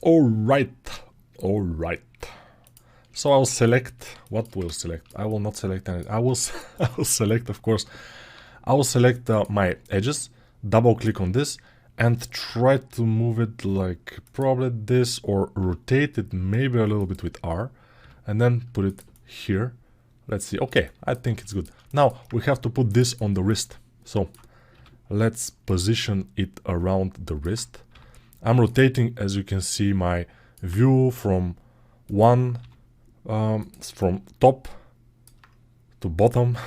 Alright, alright. So I'll select, what will select? I will not select anything. I will select, of course, I will select my edges, double click on this and try to move it like probably this, or rotate it maybe a little bit with R, and then put it here. Let's see. Okay, I think it's good. Now we have to put this on the wrist. So let's position it around the wrist. I'm rotating, as you can see, my view from from top to bottom,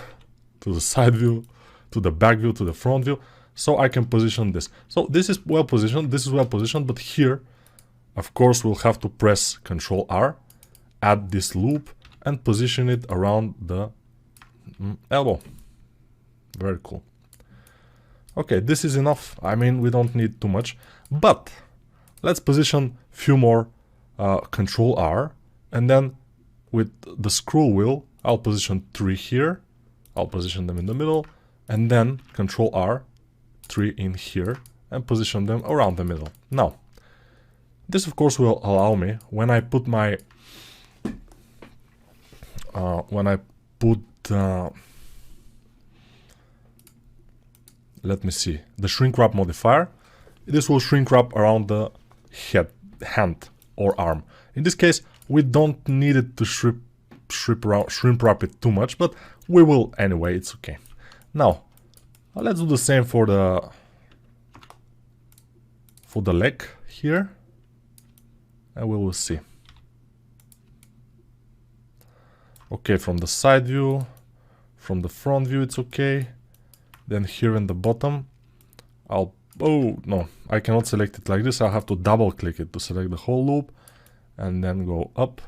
to the side view, to the back view, to the front view, so I can position this. So this is well positioned, this is well positioned, but here, of course, we'll have to press Ctrl R, add this loop, and position it around the elbow. Very cool. Okay, this is enough. I mean, we don't need too much, but let's position few more, Ctrl R, and then with the scroll wheel, I'll position 3 here, I'll position them in the middle, and then Ctrl R, 3 in here, and position them around the middle. Now, this of course will allow me, when I put my, let me see, the shrink wrap modifier, this will shrink wrap around the hand or arm. In this case, we don't need it to shrink wrap it too much, but we will anyway, it's okay. Now, let's do the same for the leg here, and we will see. Okay, from the side view, from the front view, it's okay. Then here in the bottom, oh no, I cannot select it like this. I'll have to double click it to select the whole loop, and then go up,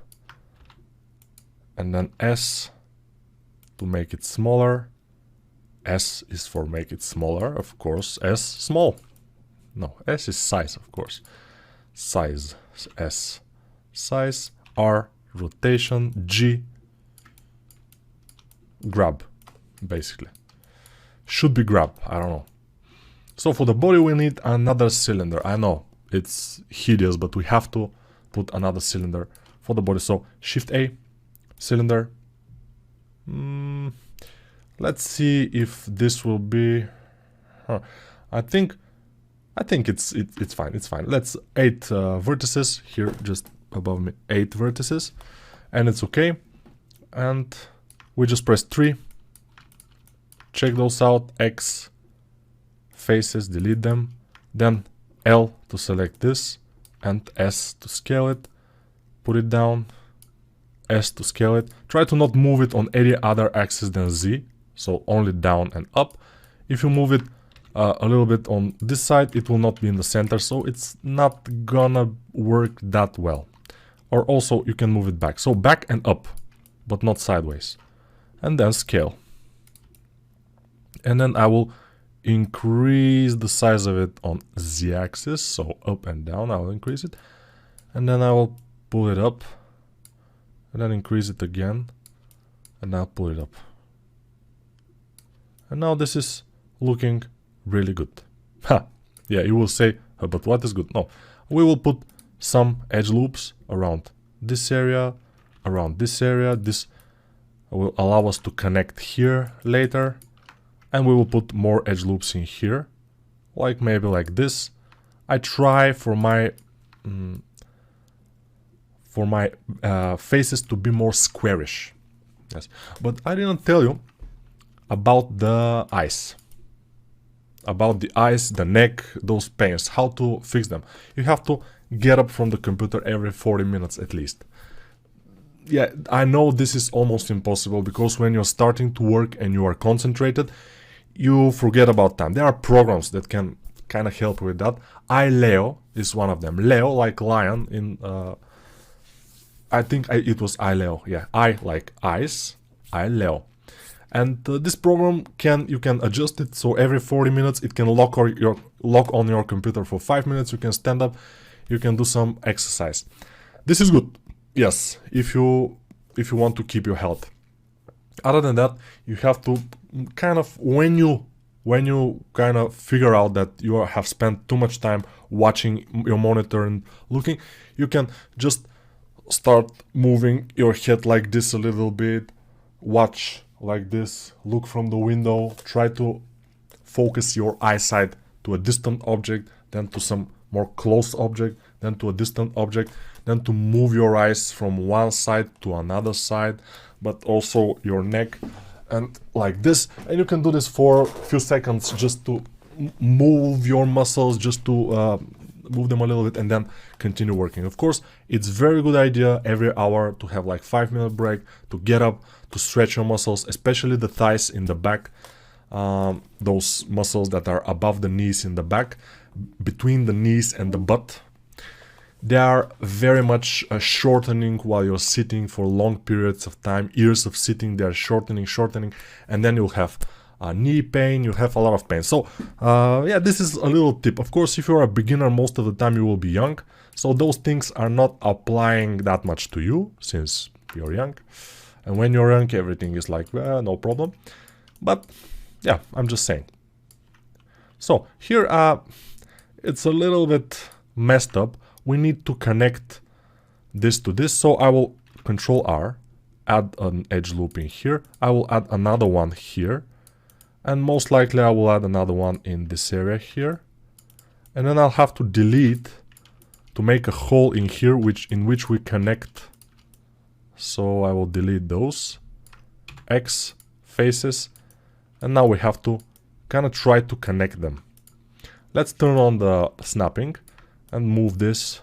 and then S to make it smaller. S is for make it smaller, of course. S, small. No, S is size, of course. Size, S, size. R, rotation. G, grab, basically. Should be grab, I don't know. So for the body we need another cylinder. I know, it's hideous, but we have to put another cylinder for the body. So Shift A, cylinder. Let's see if this will be... I think it's fine, it's fine. Let's 8 vertices here, just above me, 8 vertices, and it's okay. And we just press 3, check those out, X, faces, delete them, then L to select this, and S to scale it, put it down, S to scale it. Try to not move it on any other axis than Z, so only down and up. If you move it a little bit on this side, it will not be in the center, so it's not gonna work that well. Or also you can move it back, so back and up, but not sideways. And then scale. And then I will increase the size of it on Z-axis, so up and down I will increase it. And then I will pull it up, and then increase it again, and now pull it up. And now this is looking really good. Ha! Yeah, you will say, but what is good? No, we will put some edge loops around this area, around this area. This will allow us to connect here later. And we will put more edge loops in here, like maybe like this. I try for my faces to be more squarish. Yes, but I didn't tell you about the eyes. About the eyes, the neck, those pains, how to fix them. You have to get up from the computer every 40 minutes at least. Yeah, I know this is almost impossible, because when you're starting to work and you are concentrated, you forget about time. There are programs that can kind of help with that. Leo is one of them. Leo, like lion in... I think it was Leo. Yeah, I like eyes. Leo. And this program you can adjust it, so every 40 minutes it can lock on your computer for 5 minutes. You can stand up, you can do some exercise. This is good, yes, if you want to keep your health. Other than that, you have to kind of, when you when you kind of figure out that you have spent too much time watching your monitor and looking, you can just start moving your head like this a little bit, watch like this, look from the window, try to focus your eyesight to a distant object, then to some more close object, then to a distant object, then to move your eyes from one side to another side, but also your neck, and like this. And you can do this for a few seconds just to move your muscles, just to move them a little bit, and then continue working. Of course, it's very good idea every hour to have like 5-minute break, to get up, to stretch your muscles, especially the thighs in the back, those muscles that are above the knees in the back, between the knees and the butt. They are very much shortening while you're sitting for long periods of time. Years of sitting, they are shortening, and then you'll have knee pain, you have a lot of pain. So yeah, this is a little tip. Of course, if you're a beginner, most of the time you will be young, so those things are not applying that much to you since you're young. And when you're young, everything is like, well, no problem. But yeah, I'm just saying. So here it's a little bit messed up. We need to connect this to this, so I will Control R, add an edge loop in here. I will add another one here, and most likely I will add another one in this area here. And then I'll have to delete to make a hole in here in which we connect. So I will delete those X faces, and now we have to kind of try to connect them. Let's turn on the snapping and move this,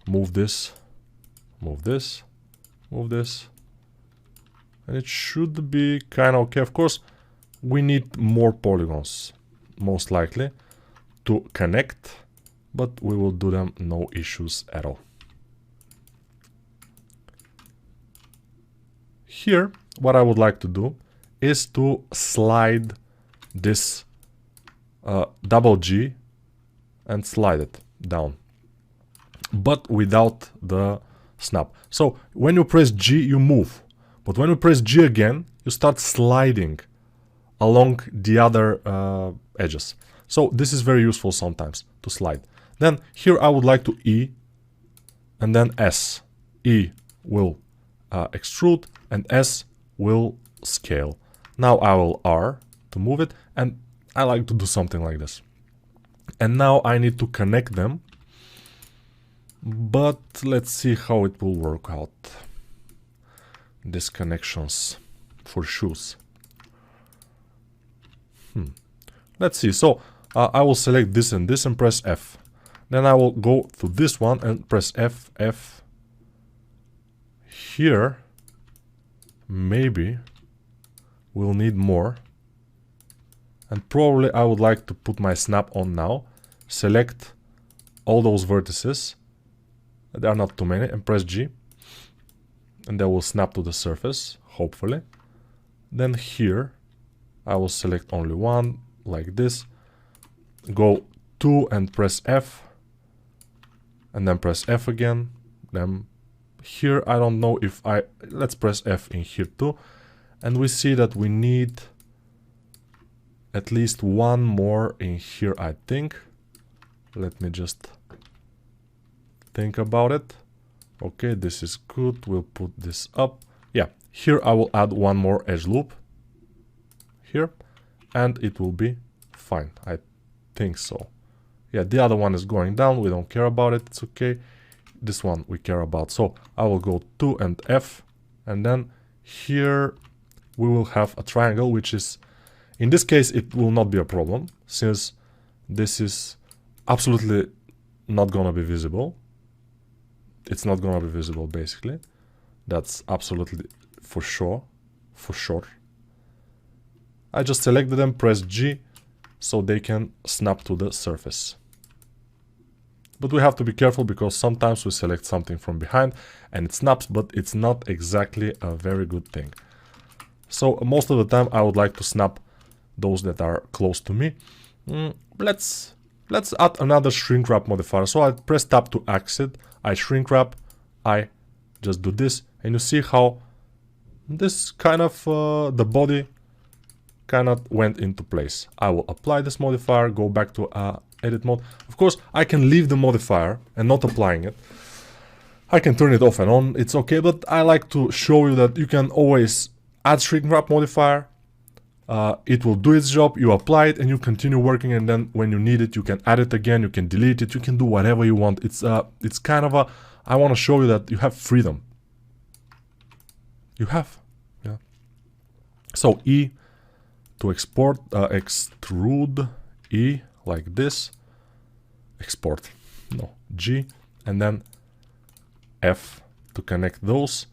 move this, move this, move this, and it should be kind of okay. Of course, we need more polygons, most likely, to connect, but we will do them no issues at all. Here, what I would like to do is to slide this double G and slide it down, but without the snap. So when you press G, you move, but when you press G again, you start sliding along the other edges. So this is very useful sometimes to slide. Then here I would like to E and then S. E will extrude and S will scale. Now I will R to move it, and I like to do something like this. And now I need to connect them, but let's see how it will work out. These connections for shoes. Let's see. So I will select this and this and press F. Then I will go to this one and press F, F. Here, maybe we'll need more. And probably I would like to put my snap on now. Select all those vertices. There are not too many, and press G. And they will snap to the surface, hopefully. Then here, I will select only one, like this. Go 2 and press F. And then press F again. Then here, I don't know if let's press F in here too. And we see that we need at least one more in here, I think. Let me just think about it. Okay, this is good. We'll put this up. Yeah, here I will add one more edge loop. Here. And it will be fine. I think so. Yeah, the other one is going down. We don't care about it. It's okay. This one we care about. So I will go 2 and F. And then here we will have a triangle, which is, in this case, it will not be a problem, since this is absolutely not gonna be visible. It's not gonna be visible, basically. That's absolutely for sure. For sure. I just selected them, press G, so they can snap to the surface. But we have to be careful, because sometimes we select something from behind and it snaps, but it's not exactly a very good thing. So most of the time I would like to snap those that are close to me. Let's add another shrink wrap modifier. So I press tab to exit, I shrink wrap, I just do this, and you see how this kind of the body kind of went into place. I will apply this modifier, go back to edit mode. Of course, I can leave the modifier and not applying it. I can turn it off and on, it's okay, but I like to show you that you can always add shrink wrap modifier. It will do its job, you apply it and you continue working, and then when you need it, you can add it again, you can delete it, you can do whatever you want. It's kind of a, I want to show you that you have freedom. You have, yeah. So E to export, extrude, E like this, export, no, G, and then F to connect those.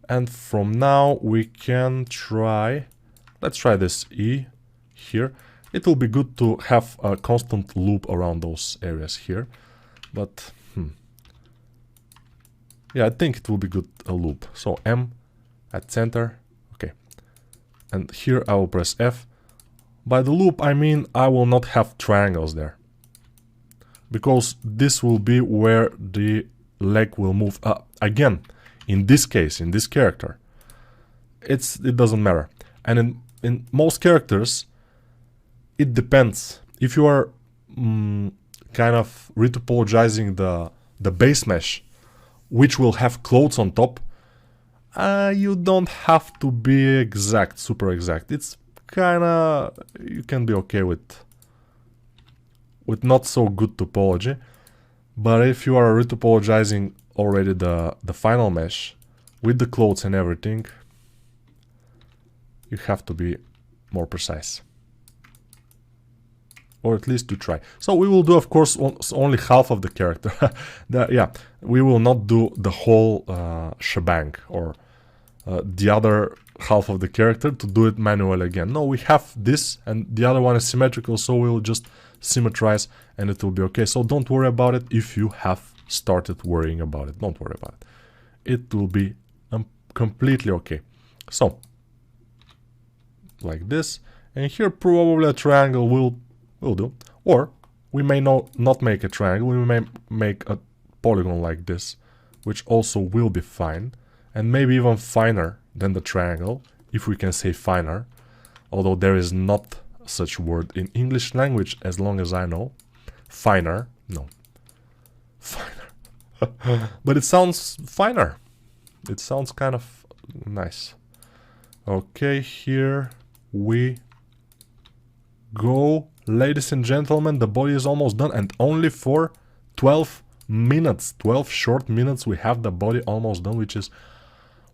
And from now we can try, let's try this E here. It will be good to have a constant loop around those areas here, but yeah, I think it will be good a loop. So M at center, okay, and here I will press F. By the loop I mean I will not have triangles there, because this will be where the leg will move up. Again, in this case, in this character, it doesn't matter. And in most characters, it depends. If you are kind of retopologizing the base mesh, which will have clothes on top, you don't have to be exact, super exact. It's kind of, you can be okay with not so good topology. But if you are retopologizing already the final mesh with the clothes and everything, you have to be more precise, or at least to try. So we will do, of course, only half of the character. Yeah, we will not do the whole shebang, or the other half of the character to do it manually again. No, we have this, and the other one is symmetrical, so we'll just symmetrize and it will be okay. So don't worry about it if you have started worrying about it. Don't worry about it. It will be completely okay. So like this, and here probably a triangle will do, or we may not make a triangle, we may make a polygon like this, which also will be fine, and maybe even finer than the triangle, if we can say finer, although there is not such word in English language as long as I know. Finer, no, finer. But it sounds finer, it sounds kind of nice. Okay, here we go, ladies and gentlemen. The body is almost done, and only for 12 minutes, 12 short minutes, we have the body almost done, which is,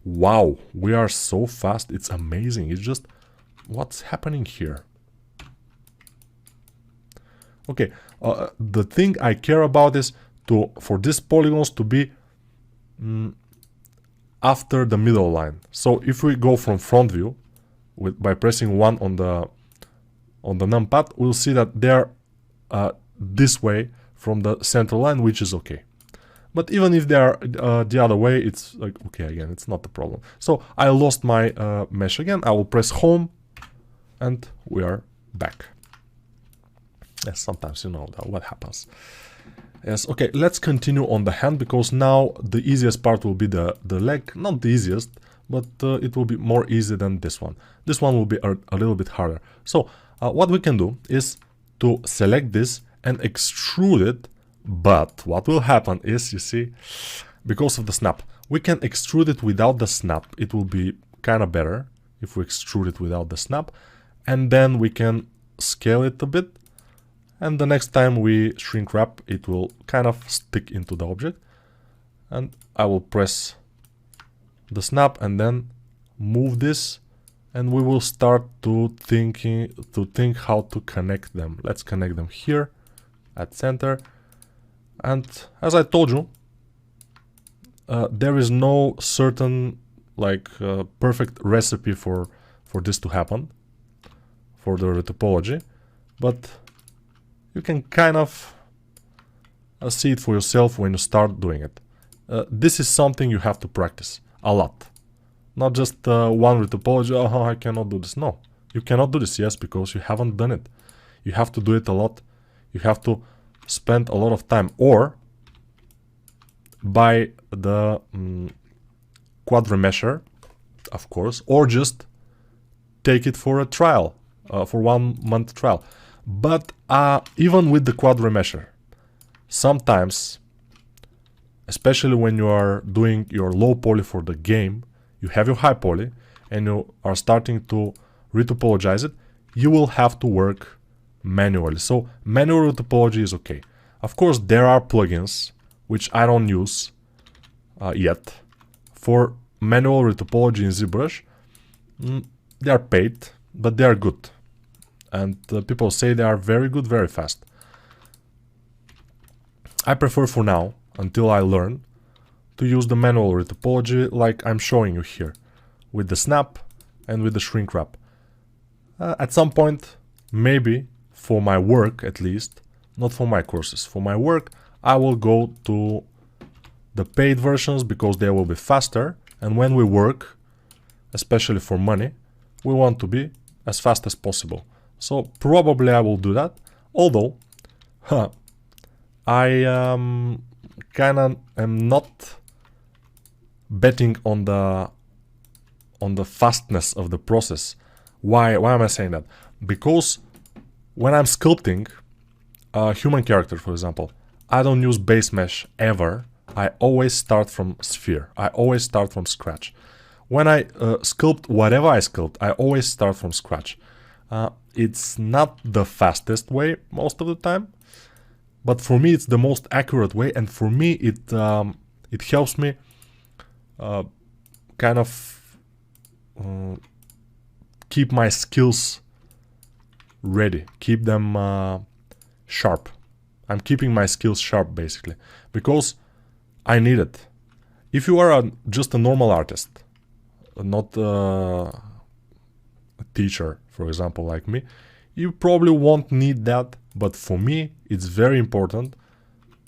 wow, we are so fast, it's amazing. It's just, what's happening here? Okay, the thing I care about is for these polygons to be after the middle line. So if we go from front view by pressing 1 on the numpad, we'll see that they're this way from the center line, which is okay. But even if they are the other way, it's like okay again, it's not the problem. So I lost my mesh again. I will press home and we are back. Yes, sometimes you know what happens. Yes, okay, let's continue on the hand, because now the easiest part will be the leg. Not the easiest, but it will be more easy than this one. This one will be a little bit harder. So what we can do is to select this and extrude it, but what will happen is, you see, because of the snap, we can extrude it without the snap. It will be kind of better if we extrude it without the snap, and then we can scale it a bit. And the next time we shrink wrap, it will kind of stick into the object. And I will press the snap and then move this, and we will start to think how to connect them. Let's connect them here at center. And as I told you, there is no certain perfect recipe for this to happen, for the topology, but you can kind of see it for yourself when you start doing it. This is something you have to practice a lot. Not just one retopology, oh, I cannot do this. No, you cannot do this, yes, because you haven't done it. You have to do it a lot. You have to spend a lot of time, or buy the quad remesher, of course, or just take it for a trial. for 1 month trial. But even with the quad remesher, sometimes, especially when you are doing your low poly for the game, you have your high poly and you are starting to retopologize it, you will have to work manually. So manual retopology is okay. Of course, there are plugins which I don't use yet for manual retopology in ZBrush. They are paid, but they are good. And people say they are very good, very fast. I prefer for now, until I learn, to use the manual retopology like I'm showing you here, with the snap and with the shrink wrap. At some point, maybe for my work at least, not for my courses, for my work, I will go to the paid versions because they will be faster. And when we work, especially for money, we want to be as fast as possible. So probably I will do that. Although, I kind of am not betting on the fastness of the process. Why am I saying that? Because when I'm sculpting a human character, for example, I don't use base mesh ever. I always start from sphere. I always start from scratch. When I sculpt whatever I sculpt, I always start from scratch. It's not the fastest way most of the time, but for me it's the most accurate way, and for me it helps me kind of keep my skills ready, keep them sharp. I'm keeping my skills sharp basically, because I need it. If you are just a normal artist, not a teacher, for example, like me, you probably won't need that. But for me, it's very important.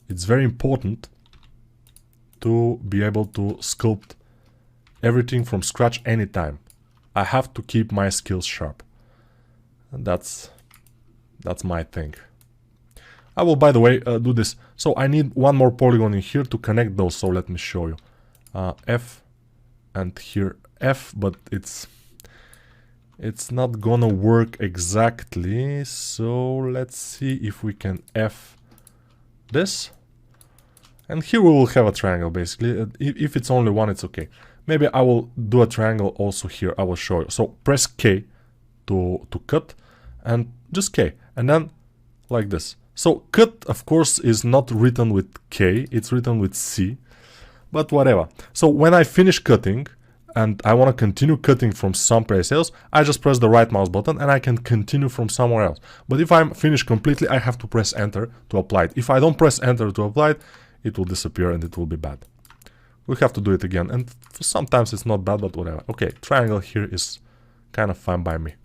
It's very important to be able to sculpt everything from scratch anytime. I have to keep my skills sharp. And that's my thing. I will, by the way, do this. So I need one more polygon in here to connect those. So let me show you. F and here F, but it's not gonna work exactly. So let's see if we can F this. And here we will have a triangle basically. If it's only one, it's okay. Maybe I will do a triangle also here. I will show you. So press K to cut, and just K, and then like this. So cut, of course, is not written with K, it's written with C, but whatever. So when I finish cutting and I want to continue cutting from someplace else, I just press the right mouse button and I can continue from somewhere else. But if I'm finished completely, I have to press enter to apply it. If I don't press enter to apply it, it will disappear and it will be bad. We have to do it again, and sometimes it's not bad, but whatever. Okay, triangle here is kind of fine by me.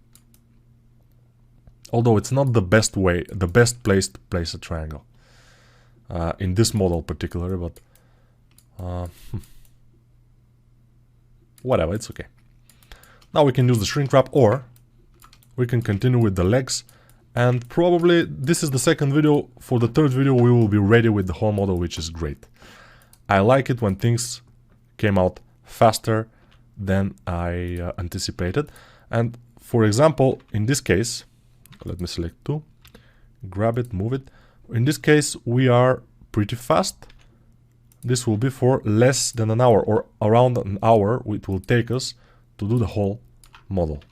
Although it's not the best way, the best place to place a triangle. In this model particularly, but whatever, it's okay. Now we can use the shrink wrap, or we can continue with the legs, and probably this is the second video. For the third video we will be ready with the whole model, which is great. I like it when things came out faster than I anticipated. And for example, in this case, let me select two, grab it, move it. In this case, we are pretty fast. This will be for less than an hour, or around an hour it will take us to do the whole model,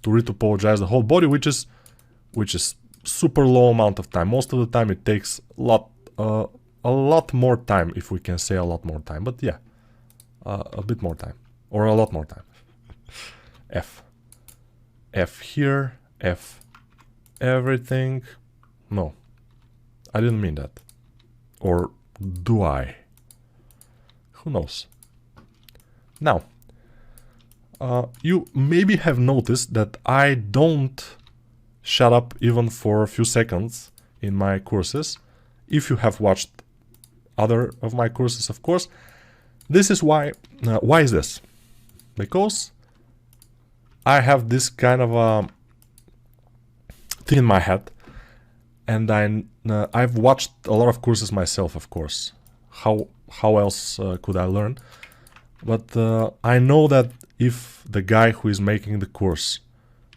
to retopologize the whole body, which is super low amount of time. Most of the time it takes a lot more time, if we can say a lot more time, but yeah, a bit more time, or a lot more time. F here, F everything. No, I didn't mean that. Or do I? Who knows? Now, you maybe have noticed that I don't shut up even for a few seconds in my courses. If you have watched other of my courses, of course. This is why. Why is this? Because I have this kind of a thing in my head, and I've watched a lot of courses myself, of course. How else could I learn? But I know that if the guy who is making the course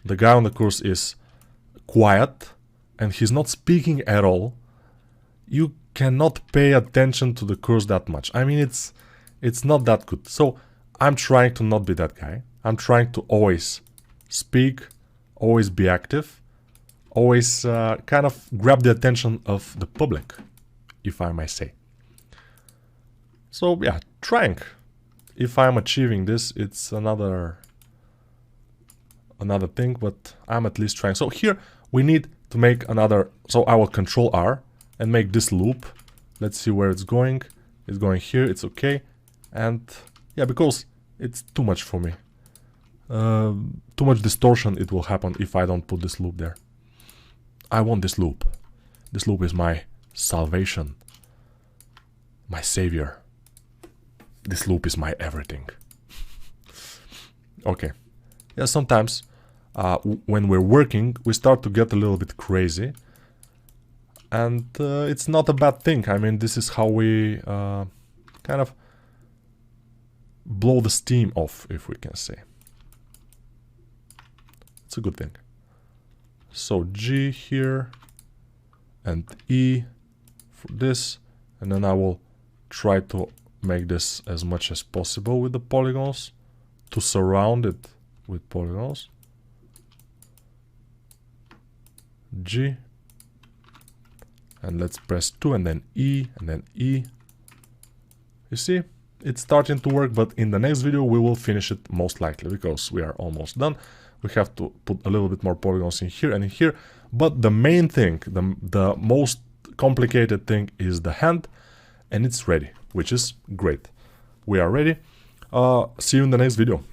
the guy on the course is quiet and he's not speaking at all, you cannot pay attention to the course that much. I mean, it's not that good. So I'm trying to not be that guy. I'm trying to always speak, always be active, always kind of grab the attention of the public, if I may say. So yeah, trying. If I'm achieving this, it's another thing, but I'm at least trying. So here we need to make another, so I will control R and make this loop. Let's see where it's going. It's going here, it's okay. And yeah, because it's too much for me. Too much distortion it will happen if I don't put this loop there. I want this loop. This loop is my salvation, my savior. This loop is my everything. Okay. Yeah, sometimes when we're working, we start to get a little bit crazy. And it's not a bad thing. I mean, this is how we kind of blow the steam off, if we can say. It's a good thing. So G here and E for this, and then I will try to make this as much as possible with the polygons, to surround it with polygons. G, and let's press 2 and then E and then E. You see, it's starting to work, but in the next video we will finish it most likely, because we are almost done. We have to put a little bit more polygons in here and in here, but the main thing, the most complicated thing is the hand, and it's ready, which is great. We are ready. See you in the next video.